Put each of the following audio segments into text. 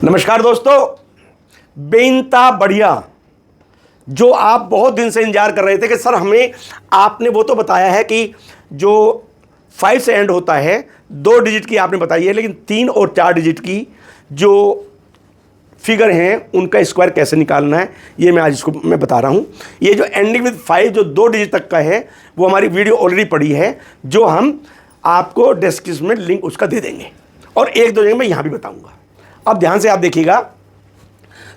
नमस्कार दोस्तों, बेइंतहा बढ़िया जो आप बहुत दिन से इंतजार कर रहे थे कि सर हमें आपने वो तो बताया है कि जो 5 से एंड होता है 2 डिजिट की आपने बताई है, लेकिन 3 और 4 डिजिट की जो फिगर हैं उनका स्क्वायर कैसे निकालना है ये मैं आज इसको मैं बता रहा हूँ। ये जो एंडिंग विद 5 जो 2 डिजिट तक का है वो हमारी वीडियो ऑलरेडी पड़ी है, जो हम आपको डिस्क्रिप्शन में लिंक उसका दे देंगे और एक दो जगह मैं यहाँ भी बताऊँगा। अब ध्यान से आप देखिएगा,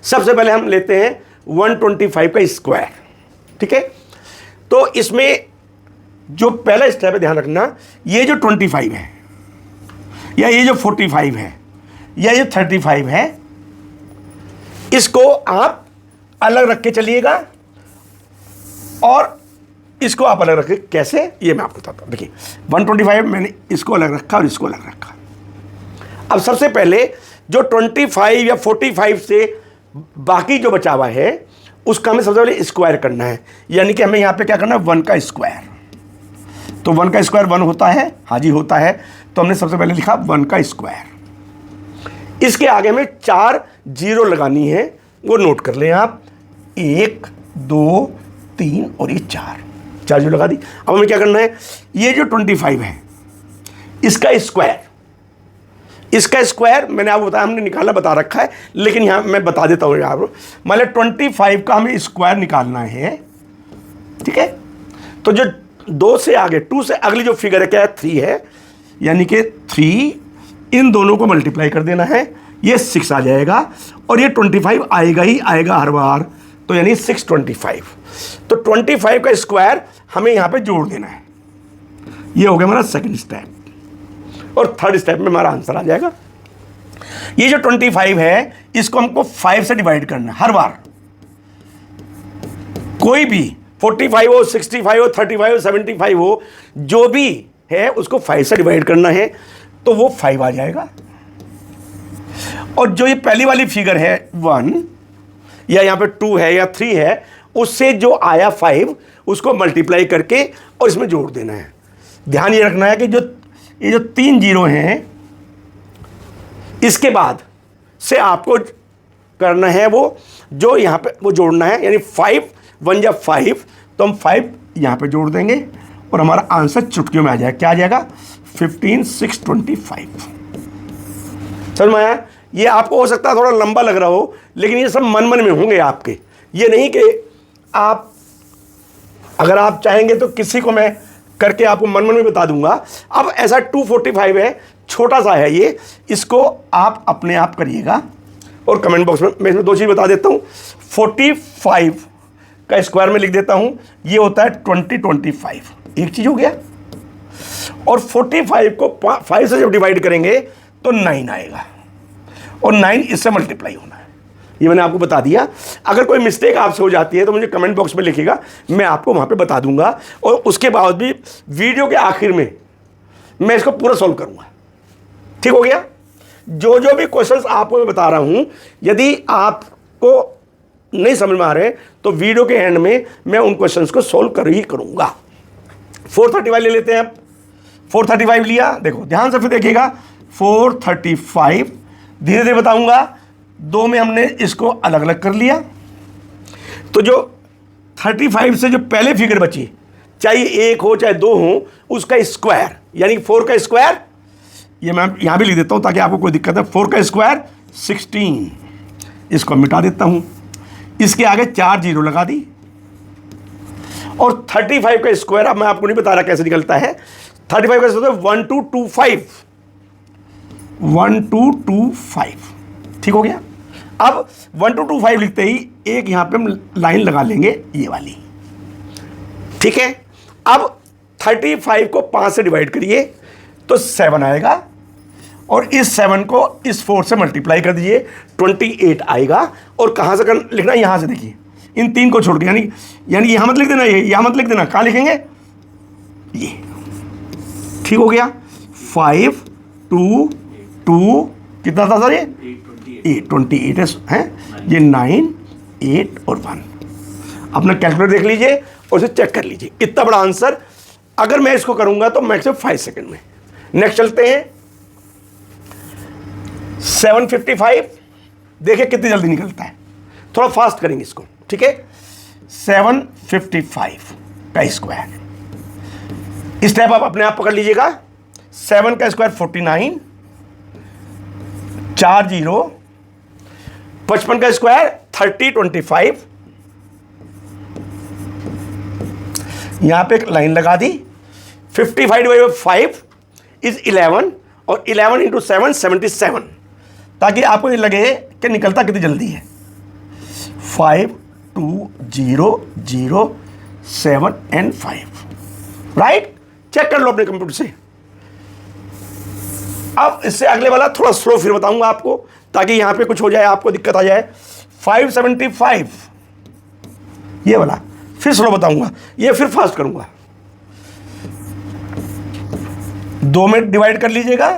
सबसे पहले हम लेते हैं 125 का स्क्वायर। ठीक है, तो इसमें जो पहला स्टेप है ध्यान रखना, ये जो 25 है या ये जो 45 है या ये 35 है, इसको आप अलग रख के चलिएगा और इसको आप अलग रखें। कैसे ये मैं आपको बताता हूं। देखिए 125 मैंने इसको अलग रखा और इसको अलग रखा। अब सबसे पहले जो 25 या 45 से बाकी जो बचा हुआ है उसका हमें सबसे पहले स्क्वायर करना है, यानी कि हमें यहाँ पे क्या करना है 1 का स्क्वायर। तो 1 का स्क्वायर 1 होता है, हाँ जी होता है। तो हमने सबसे पहले लिखा 1 का स्क्वायर। इसके आगे हमें 4 जीरो लगानी है, वो नोट कर लें आप। 1 2 3 और ये 4 जीरो लगा दी। अब हमें क्या करना है, ये जो 25 है इसका स्क्वायर मैंने आपको बताया, हमने निकालना बता रखा है, लेकिन यहाँ मैं बता देता हूँ यहाँ पर। मान लो 25 का हमें स्क्वायर निकालना है। ठीक है, तो जो 2 से आगे 2 से अगली जो फिगर है क्या है 3 है, यानी कि 3 इन दोनों को मल्टीप्लाई कर देना है, ये 6 आ जाएगा और ये 25 आएगा ही आएगा हर बार, तो यानी 625। तो 25 का स्क्वायर हमें यहाँ पे जोड़ देना है। ये हो गया हमारा सेकंड स्टेप और थर्ड स्टेप में हमारा आंसर आ जाएगा। ये जो 25 है इसको हमको 5 से डिवाइड करना है हर बार। कोई भी 45 हो 65 हो 35 हो 75 हो जो भी है उसको 5 से डिवाइड करना है, तो वो 5 आ जाएगा। और जो ये पहली वाली फिगर है 1 या यहाँ पे 2 है या 3 है, उससे जो आया 5 उसको मल्टीप्लाई करके और इसमें जोड़ देना है। ध्यान ये रखना है कि ये जो 3 जीरो हैं इसके बाद से आपको करना है वो जो यहाँ पे वो जोड़ना है, यानी 5 1 या 5, तो हम 5 यहाँ पे जोड़ देंगे और हमारा आंसर चुटकियों में आ जाएगा। क्या आ जाएगा 15625। समझ में आया? ये आपको हो सकता है थोड़ा लंबा लग रहा हो, लेकिन ये सब मन मन में होंगे आपके। ये नहीं कि आप अगर आप चाहेंगे तो किसी को मैं करके आपको मन मन में बता दूंगा। अब ऐसा 245 है, छोटा सा है ये, इसको आप अपने आप करिएगा और कमेंट बॉक्स में मैं इसमें 2 चीज़ बता देता हूँ। 45 का स्क्वायर में लिख देता हूँ, ये होता है 2025, एक चीज़ हो गया। और 45 को 5 से जब डिवाइड करेंगे तो 9 आएगा और 9 इससे मल्टीप्लाई होना है। ये मैंने आपको बता दिया। अगर कोई मिस्टेक आपसे हो जाती है तो मुझे कमेंट बॉक्स में लिखिएगा, मैं आपको वहाँ पे बता दूंगा और उसके बाद भी वीडियो के आखिर में मैं इसको पूरा सॉल्व करूँगा। ठीक हो गया? जो जो भी क्वेश्चंस आपको मैं बता रहा हूँ, यदि आपको नहीं समझ में आ रहे तो वीडियो के एंड में मैं उन क्वेश्चंस को सॉल्व कर ही करूँगा। 435 ले लेते हैं आप। 435 लिया, देखो ध्यान से फिर देखिएगा। 435 धीरे धीरे बताऊँगा। 2 में हमने इसको अलग अलग कर लिया, तो जो 35 से जो पहले फिगर बची, चाहे 1 हो चाहे 2 हो, उसका स्क्वायर यानी 4 का स्क्वायर, ये मैं यहाँ भी लिख देता हूँ ताकि आपको कोई दिक्कत है। 4 का स्क्वायर 16, इसको मिटा देता हूँ, इसके आगे 4 जीरो लगा दी। और 35 का स्क्वायर अब मैं आपको नहीं बता रहा कैसे निकलता है। 35 का स्क्वायर 1225। ठीक हो गया? अब 1225 लिखते ही एक यहां पे हम लाइन लगा लेंगे, ये वाली। ठीक है, अब 35 को 5 से डिवाइड करिए तो 7 आएगा और इस 7 को इस 4 से मल्टीप्लाई कर दीजिए, 28 आएगा। और कहां से लिखना, यहां से देखिए, इन 3 को छोड़ के, यानी यहां मत लिख देना, ये यहां मत लिख देना। कहां लिखेंगे? ये। ठीक हो गया? 5 2 2 कितना था सर? ये 28 है, ये 9 8 और 1। अपना कैलकुलेटर देख लीजिए और इसे चेक कर लीजिए। इतना बड़ा आंसर अगर मैं इसको करूंगा तो मैक्सिमम 5 सेकंड में। नेक्स्ट चलते हैं 755 देखिए कितनी जल्दी निकलता है, थोड़ा फास्ट करेंगे इसको, ठीक है। 755 का स्क्वायर, स्टेप आप अपने आप पकड़ लीजिएगा। 7 का स्क्वायर 49, 4 0, 55 का स्क्वायर 30, 25, यहां पे एक लाइन लगा दी। 55/5 इज 11 और 11 इंटू 7 77, ताकि आपको ये लगे कि निकलता कितनी जल्दी है। 5 2 0 0 7 एंड 5, राइट। चेक कर लो अपने कंप्यूटर से। अब इससे अगले वाला थोड़ा स्लो फिर बताऊंगा आपको, ताकि यहां पे कुछ हो जाए, आपको दिक्कत आ जाए। 575 ये वाला फिर स्लो बताऊंगा, ये फिर फास्ट करूंगा। 2 में डिवाइड कर लीजिएगा।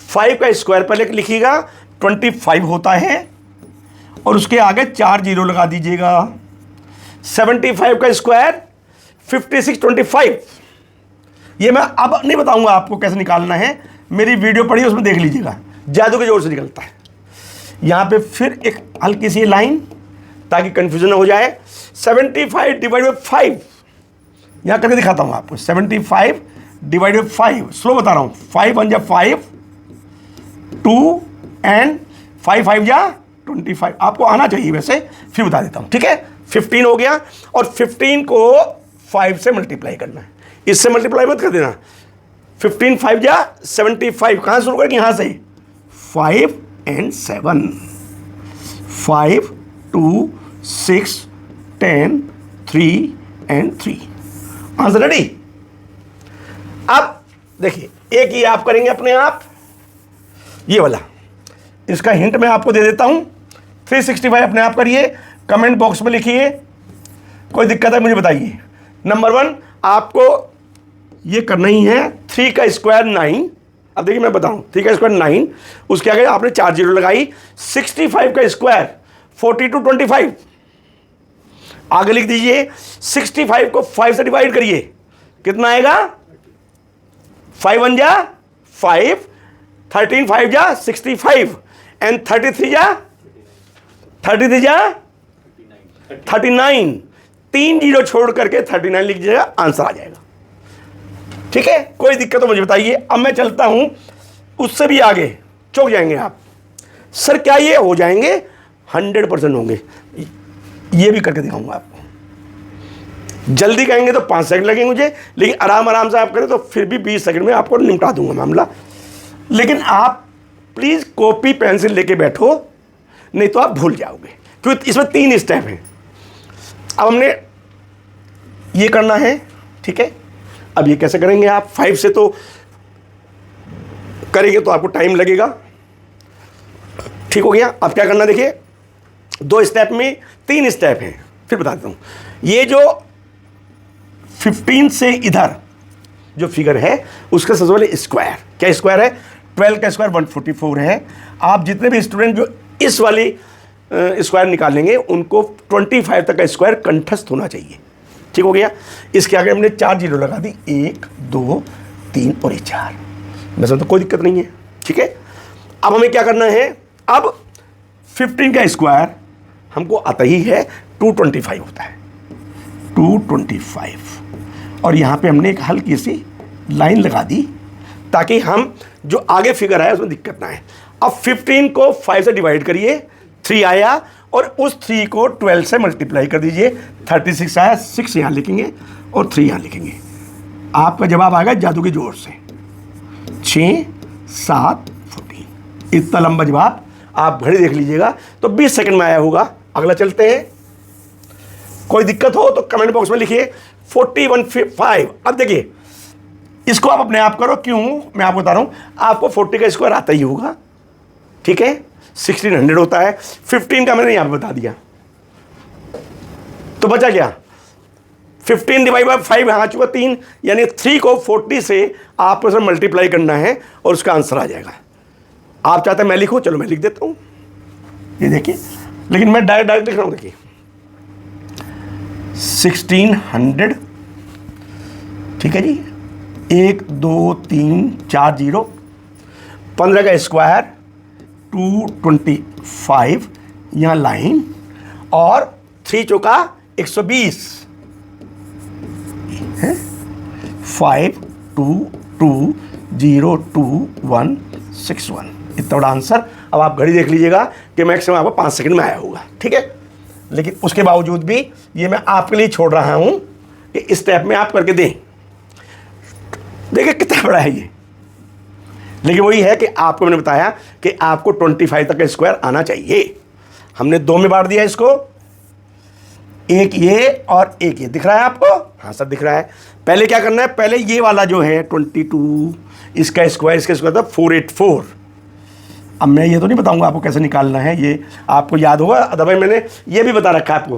5 का स्क्वायर पहले लिखिएगा, 25 होता है, और उसके आगे 4 0 लगा दीजिएगा। 75 का स्क्वायर 56, 25। ये मैं अब नहीं बताऊंगा आपको कैसे निकालना है, मेरी वीडियो पढ़िए, उसमें देख लीजिएगा, जादू के जोर से निकलता है। यहां पे फिर एक हल्की सी लाइन, ताकि कंफ्यूजन हो जाए। 75 डिवाइड बाई 5, यहां करके दिखाता हूं आपको। 75 डिवाइड बाई 5, स्लो बता रहा हूं। 5 1 जा 5, 2 एंड 5 5 जा 25। आपको आना चाहिए वैसे, फिर बता देता हूं, ठीक है। 15 हो गया, और 15 को 5 से मल्टीप्लाई करना है, इससे मल्टीप्लाई मत कर देना। 15 5 जा 75, कहां शुरू करेंगे, यहां से 5 एंड 7, 5 2 6 10 3 एंड 3। Answer ready. अब देखिए, एक ही आप करेंगे अपने आप, ये वाला, इसका हिंट मैं आपको दे देता हूं। 365 अपने आप करिए, कमेंट बॉक्स में लिखिए, कोई दिक्कत है मुझे बताइए। नंबर 1 आपको ये करना ही है। 3 का स्क्वायर 9, अब देखिए मैं बताऊं, 3 का स्क्वायर 9, उसके आगे आपने 4 0 लगाई। 65 का स्क्वायर 42 25, आगे लिख दीजिए। 65 को 5 से डिवाइड करिए, कितना आएगा, 5 1 जा 5, 13 5 जा 65, एंड 33 जा 39, 3 0 छोड़ करके 39 लिख दीजिएगा, आंसर आ जाएगा, ठीक है। कोई दिक्कत हो मुझे बताइए। अब मैं चलता हूं उससे भी आगे, चौंक जाएंगे आप, सर क्या ये हो जाएंगे? 100% होंगे। ये भी करके दिखाऊंगा आपको। जल्दी कहेंगे तो 5 सेकंड लगेंगे मुझे, लेकिन आराम आराम से आप करें तो फिर भी 20 सेकंड में आपको निपटा दूंगा मामला। लेकिन आप प्लीज कॉपी पेंसिल लेके बैठो, नहीं तो आप भूल जाओगे, क्योंकि इसमें 3 स्टेप हैं। अब हमने ये करना है, ठीक है। अब ये कैसे करेंगे आप? 5 से तो करेंगे तो आपको टाइम लगेगा, ठीक हो गया। अब क्या करना, देखिए 2 स्टेप में 3 स्टेप हैं, फिर बता देता हूं। ये जो 15 से इधर जो फिगर है उसका सबसे पहले स्क्वायर, क्या स्क्वायर है? 12 का स्क्वायर 144 है। आप जितने भी स्टूडेंट जो इस वाली स्क्वायर निकालेंगे उनको 25 तक का स्क्वायर कंठस्थ होना चाहिए, ठीक हो गया। इसके आगे हमने 4 0 लगा दी, 1 2 3 और ये 4, वैसे तो कोई दिक्कत नहीं है, ठीक है। अब हमें क्या करना है? अब 15 का स्क्वायर हमको आता ही है 225 होता है, 225, और यहाँ पे हमने एक हल्की सी लाइन लगा दी ताकि हम जो आगे फिगर है उसमें दिक्कत ना आए। अब 15 को 5 से डिवाइड करिए, 3 आया, और उस 3 को 12 से मल्टीप्लाई कर दीजिए, 36 आया। 6 यहाँ लिखेंगे और 3 यहाँ लिखेंगे, आपका जवाब आएगा जादू के जोर से 6 7 14। इतना लंबा जवाब, आप घड़ी देख लीजिएगा तो 20 सेकंड में आया होगा। अगला चलते हैं, कोई दिक्कत हो तो कमेंट बॉक्स में लिखिए। 41 अब देखिए इसको आप अपने आप करो, क्यों मैं आपको बता रहा हूं, आपको 40 का स्क्वायर आता ही होगा, ठीक है। 1600 होता है, 15 का मैंने यहां पे बता दिया, तो बचा क्या? 15 डिवाइड बाई 5 आ चुका 3, यानी 3 को 40 से आपको सर मल्टीप्लाई करना है और उसका आंसर आ जाएगा। आप चाहते हैं मैं लिखूं? चलो मैं लिख देता हूं, ये देखिए, लेकिन मैं डायरेक्ट लिख रहा हूं। देखिए 1600, ठीक है जी, 1 2 3 4 0, 15 का स्क्वायर 225 यहाँ लाइन, और 3 चौका 120 है, 52202161, इतना बड़ा आंसर। अब आप घड़ी देख लीजिएगा कि मैक्सिमम आपको 5 सेकंड में आया होगा, ठीक है। लेकिन उसके बावजूद भी ये मैं आपके लिए छोड़ रहा हूं कि इस स्टेप में आप करके दें। देखिए कितना बड़ा है ये, लेकिन वही है कि आपको मैंने बताया कि आपको 25 तक का स्क्वायर आना चाहिए। हमने 2 में बांट दिया इसको, एक ये और एक ये, दिख रहा है आपको? हाँ सर दिख रहा है। पहले क्या करना है, पहले ये वाला जो है 22, इसका स्क्वायर था 484। अब मैं ये तो नहीं बताऊंगा आपको कैसे निकालना है, ये आपको याद होगा, अदरवाइज मैंने ये भी बता रखा है आपको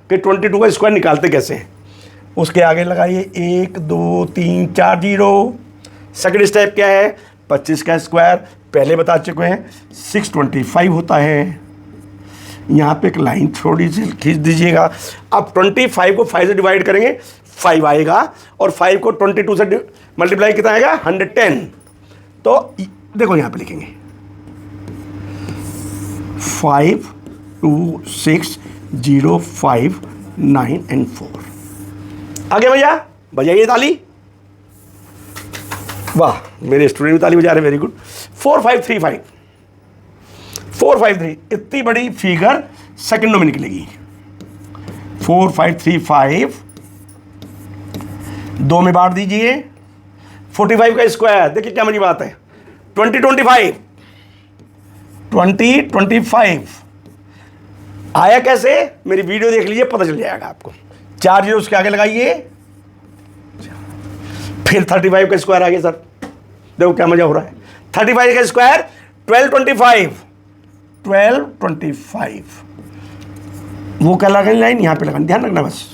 कि 22 का स्क्वायर निकालते कैसे हैं। उसके आगे लगाइए 1 2 3 4 0। सेकंड स्टेप क्या है, 25 का स्क्वायर पहले बता चुके हैं 625 होता है। यहाँ पे एक लाइन थोड़ी सी खींच दीजिएगा। अब 25 को 5 से डिवाइड करेंगे 5 आएगा, और 5 को 22 से मल्टीप्लाई कितना आएगा 110। तो देखो यहाँ पे लिखेंगे 5 2 6 0 5 9 and 4। आगे भैया बजाइए ताली, वाह मेरे स्टूडेंट भी ताली बजा रहे, वेरी गुड। 4535 453, इतनी बड़ी फिगर सेकंडों में निकलेगी। 4535 2 में बांट दीजिए। 45 का स्क्वायर देखिए क्या मजी बात है, 2025 आया कैसे, मेरी वीडियो देख लीजिए पता चल जाएगा आपको। 4 जीरो उसके आगे लगाइए, फिर 35 का स्क्वायर आ गया सर, देखो क्या मजा हो रहा है। 35 का स्क्वायर 1225 वो क्या लगानी लाइन, यहां पे लगानी, ध्यान रखना बस,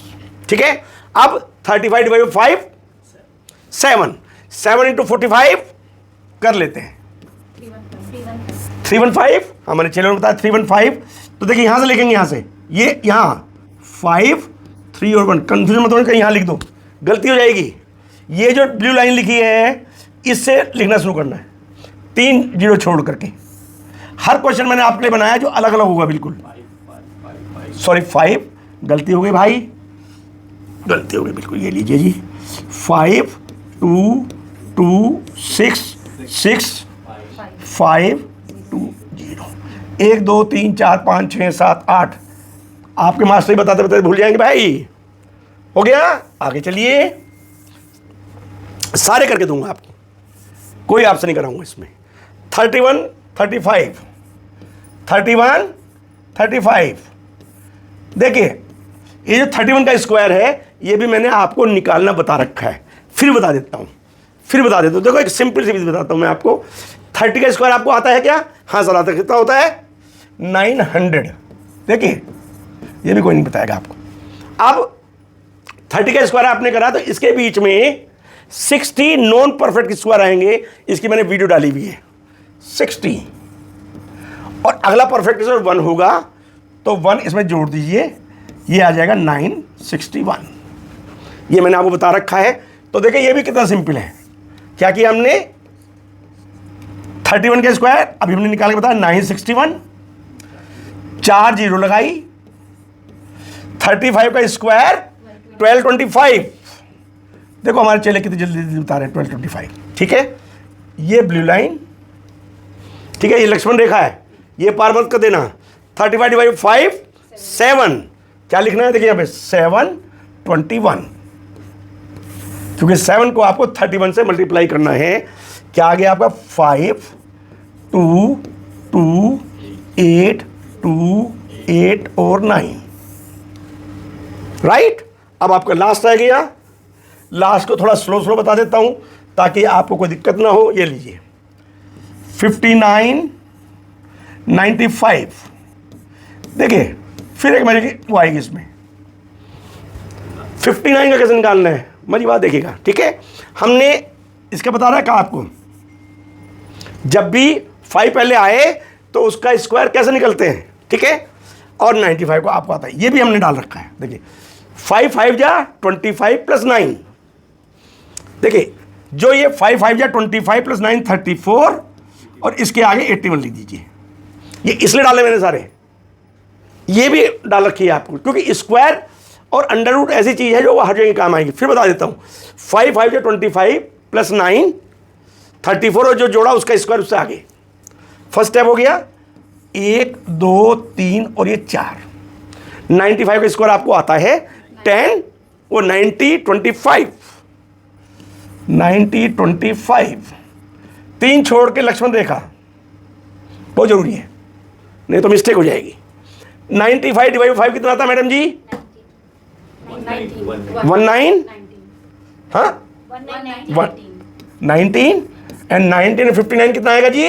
ठीक है। अब 35 डिवाइड 5 7 इंटू 45 कर लेते हैं 315। हमारे चैनल में बताया 315। तो देखिए यहां से लिखेंगे, यहां से ये यहां 5 3 और 1, कंफ्यूजन मत होने कहीं यहां लिख दो, गलती हो जाएगी। ये जो ब्लू लाइन लिखी है इससे लिखना शुरू करना है, 3 जीरो छोड़ करके। हर क्वेश्चन मैंने आपके लिए बनाया जो अलग अलग होगा बिल्कुल। सॉरी 5, गलती हो गई भाई, गलती हो गई बिल्कुल, ये लीजिए जी 5 2 2 6 6 5 2 0 1 2 3 4 5 6 7 8। आपके मास्टर ही बताते बताते भूल जाएंगे भाई। हो गया, आगे चलिए, सारे करके दूंगा आपको, कोई आपसे नहीं कराऊंगा इसमें। 31 35 31 35। देखिए ये जो 31 का स्क्वायर है ये भी मैंने आपको निकालना बता रखा है, फिर बता देता हूँ। देखो एक सिंपल सी चीज बताता हूँ मैं आपको। 30 का स्क्वायर आपको आता है क्या? हाँ सर आता है। कितना होता है? 900। देखिए ये भी कोई नहीं बताएगा आपको। अब 30 का स्क्वायर आपने करा तो इसके बीच में 60 नॉन परफेक्ट स्क्वायर आएंगे, इसकी मैंने वीडियो डाली हुई है 60। और अगला परफेक्ट स्क्वायर 1 होगा तो 1 इसमें जोड़ दीजिए, ये आ जाएगा 961। ये मैंने आपको बता रखा है। तो देखिए ये भी कितना सिंपल है। क्या किया हमने? 31 का स्क्वायर अभी हमने निकाल के बताया 961, 4 जीरो लगाई। 35 का स्क्वायर 1225। देखो हमारे चेले कितनी जल्दी बता रहे हैं 1225। ठीक है, ये ब्लू लाइन, ठीक है, ये लक्ष्मण रेखा है, ये पार मत कर देना। 35 डिवाइड 5 7। क्या लिखना है? देखिए यहाँ पे 721, क्योंकि 7 को आपको 31 से मल्टीप्लाई करना है। क्या आ गया आपका? 5 2 2 8 2 8 और 9। राइट। अब आपका लास्ट रह गया। लास्ट को थोड़ा स्लो बता देता हूं ताकि आपको कोई दिक्कत ना हो। ये लीजिए 59 95। देखिए फिर एक मेरी वो आएगी इसमें 59 का कैसे निकालना है, मेरी बात देखिएगा। ठीक है, हमने इसका बता रहा है क्या आपको, जब भी 5 पहले आए तो उसका स्क्वायर कैसे निकलते हैं। ठीक है, और 95 को आपको आता है, ये भी हमने डाल रखा है। देखिए 5 5 जा 25 प्लस 9। देखिए जो ये 5 5 जा 25 प्लस 9 34, और इसके आगे 81 लिख दीजिए। ये इसलिए डाले मैंने सारे, ये भी डाल रखी है आपको, क्योंकि स्क्वायर और अंडर रूट ऐसी चीज़ है जो हर जगह काम आएगी। फिर बता देता हूँ, 5 5 जो 25 प्लस 9 34, और जो जोड़ा उसका स्क्वायर उससे आगे। फर्स्ट स्टेप हो गया 1 2 3 और ये 4। 95 का स्क्वायर आपको आता है 10, वो 90 25 90 25। 3 छोड़ के लक्ष्मण रेखा बहुत जरूरी है, नहीं तो मिस्टेक हो जाएगी। 95 डिवाइड 5 कितना आता मैडम जी? 19। हाँ 19 एंड 19 और 59 कितना आएगा जी?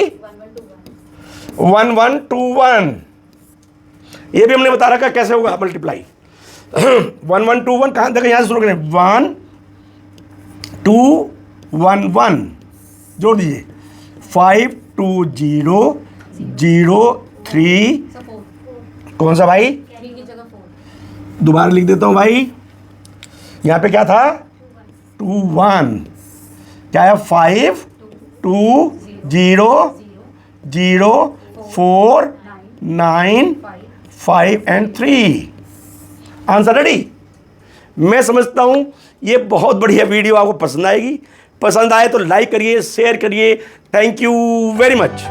1121। ये भी हमने बता रखा कैसे होगा मल्टीप्लाई। 1121 कहाँ देखो, यहाँ से शुरू करें, 1 2 1 1 जोड़ दीजिए, 5 2 0 0 3। कौन सा भाई? दोबारा लिख देता हूं भाई, यहां पे क्या था? 2 1, क्या है? 5 2 0 0 4 9 5 एंड 3। Answer ready? मैं समझता हूं ये बहुत बढ़िया वीडियो आपको पसंद आएगी। पसंद आए तो लाइक करिए, शेयर करिए। Thank you very much.